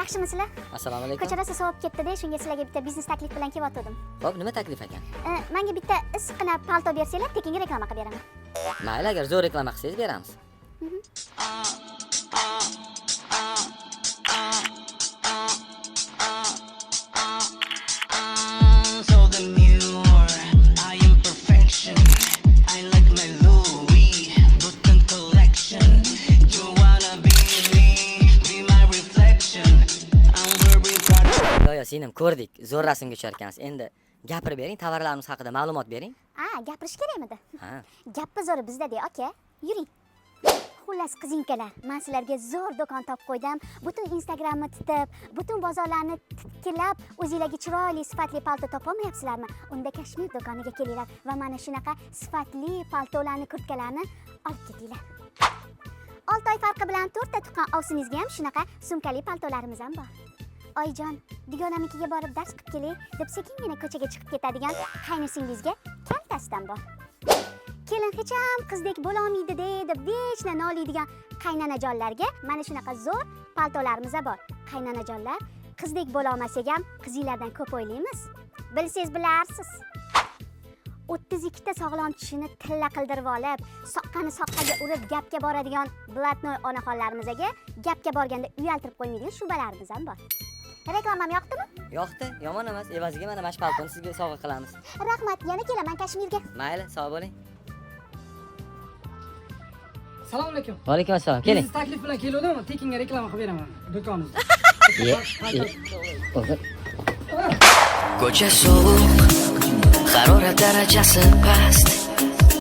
Yaxshimisizlar? Assalomu alaykum. Ko'chada sovib ketdi-da, shunga sizlarga bitta biznes taklif bilan kelyotgandim. Xo'p, nima taklif ekan? Menga bitta issiqqina palto bersanglar, tekinga reklama qilib beraman. Mayli, agar zo'r reklama qilsangiz beramiz. So demure, I am perfection. I like my Louis Vuitton collection. You wanna be me, be my reflection. I'm very proud. Yo, singlim, ko'rdik. Zo'r rasmga tushar endi gapirib bering, tovarlarimiz haqida ma'lumot bering. Gapirish kerakmidi? Ha. Gapni zo'ri bizda-da, aka. Yuring. Xullas qizinkalar, men sizlarga zo'r do'kon topib qo'ydim. Butun Instagramni titib, butun bozorlarni titkilab, o'zingizlarga chiroyli, sifatli palto topolmayapsizlarmi? Unda Kashmir do'koniga kelinglar va mana shunaqa sifatli paltolarni, kurtkalarni olib ketinglar. 6 oy farqi bilan 4 ta tuqqan ovsinizga ham shunaqa sumkali paltolarimiz ham bor. Oyijon, dugonamnikiga borib dars qilib keling deb sekingina ko'chaga chiqib ketadigan qaynisingizga kaltasidan bor. Kelin hech ham qizdek bo'la olmaydi deb vechna noliydigan qaynanajonlarga mana shunaqa zo'r paltolarimiz bor. Qaynanajonlar, qizdek bo'la olmasak ham qizinglardan ko'p o'ylaymiz. Bilsangiz bilarsiz. 32 ta sog'lom tishini tilla qildirib olib, soqqani soqqaga urib gapga boradigan blatnoy onaxonlarimizga gapga borganda uyaltirib qo'ymaydigan shubalarimiz ham bor. Reklamam yoqdimi? Yo'qdi, yomon emas. Evaziga mana mash paltoni sizga sovg'a qilamiz. Rahmat, yana kelaman Kashmirga. Mayli, sog' bo'ling. Assalomu alaykum. Va alaykum assalom. Keling. Siz taklif bilan kelgandim, tekinga reklama qilib beraman do'konimizda. Ko'cha sovuq, harorat darajasi past.